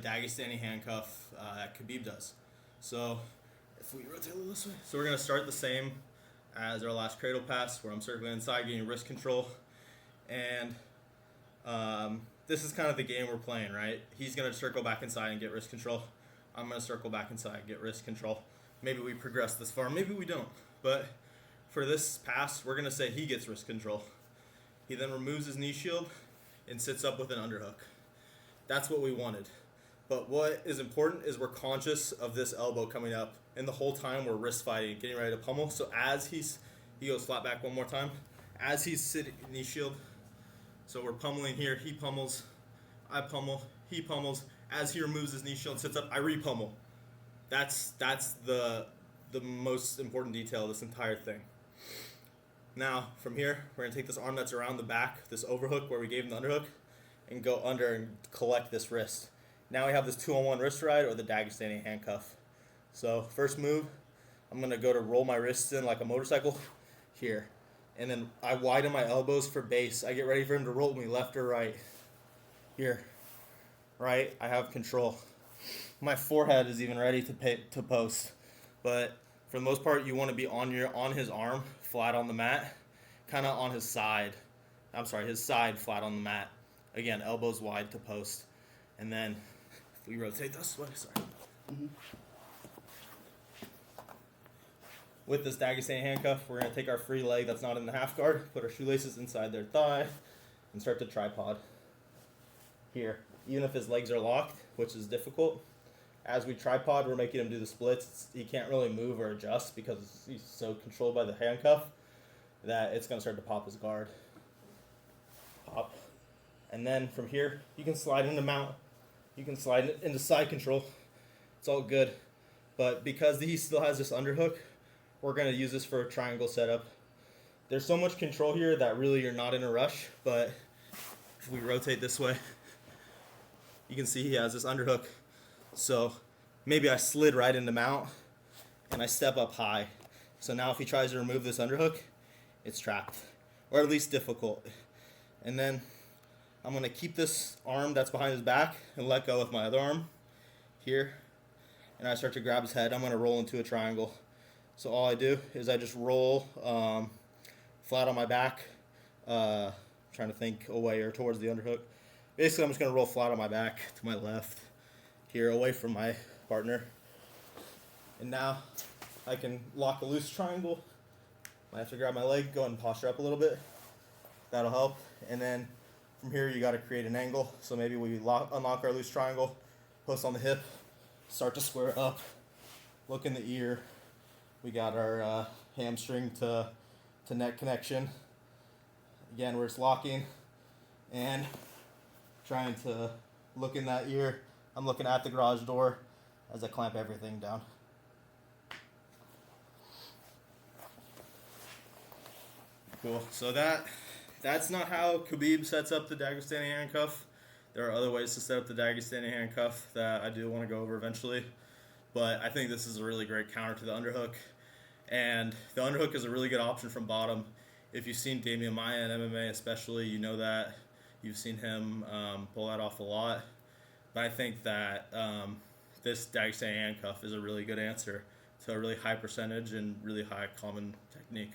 the Dagestani handcuff that Khabib does. So if we rotate a little this way. So we're going to start the same as our last cradle pass, where I'm circling inside, getting wrist control. And this is kind of the game we're playing, right? He's going to circle back inside and get wrist control. I'm going to circle back inside and get wrist control. Maybe we progress this far, maybe we don't. But for this pass, we're going to say he gets wrist control. He then removes his knee shield and sits up with an underhook. That's what we wanted. But what is important is we're conscious of this elbow coming up, and the whole time we're wrist fighting, getting ready to pummel. So as he goes flat back one more time, as he's sitting knee shield, so we're pummeling here, he pummels, I pummel, he pummels. As he removes his knee shield and sits up, I re-pummel. That's the most important detail of this entire thing. Now, from here, we're going to take this arm that's around the back, this overhook where we gave him the underhook, and go under and collect this wrist. Now we have this 2-on-1 wrist ride or the Dagestani handcuff. So first move, I'm going to go to roll my wrists in like a motorcycle here. And then I widen my elbows for base. I get ready for him to roll me left or right. Here, right, I have control. My forehead is even ready to post. But for the most part, you want to be on his arm, flat on the mat, kind of on his side. I'm sorry, his side flat on the mat. Again, elbows wide to post. And then if we rotate this way, with this Dagestani handcuff, we're going to take our free leg that's not in the half guard, put our shoelaces inside their thigh, and start to tripod here. Even if his legs are locked, which is difficult, as we tripod, we're making him do the splits. He can't really move or adjust because he's so controlled by the handcuff that it's going to start to pop his guard. Pop. And then from here, you can slide into mount. You can slide into side control. It's all good. But because he still has this underhook, we're going to use this for a triangle setup. There's so much control here that really you're not in a rush. But if we rotate this way, you can see he has this underhook. So maybe I slid right into mount and I step up high. So now if he tries to remove this underhook, it's trapped, or at least difficult. And then I'm going to keep this arm that's behind his back and let go with my other arm here. And I start to grab his head. I'm going to roll into a triangle. So all I do is I just roll flat on my back, trying to think away or towards the underhook. Basically, I'm just going to roll flat on my back to my left here, away from my partner. And now I can lock a loose triangle. I have to grab my leg, go ahead and posture up a little bit. That'll help. And then from here, you got to create an angle. So maybe we unlock our loose triangle, post on the hip, start to square up, look in the ear. We got our hamstring to neck connection. Again, we're just locking and trying to look in that ear. I'm looking at the garage door as I clamp everything down. Cool. So that's not how Khabib sets up the Dagestani handcuff. There are other ways to set up the Dagestani handcuff that I do want to go over eventually. But I think this is a really great counter to the underhook. And the underhook is a really good option from bottom. If you've seen Damian Maia in MMA especially, you know that. You've seen him pull that off a lot. But I think that this Dagestani handcuff is a really good answer to a really high percentage and really high common technique.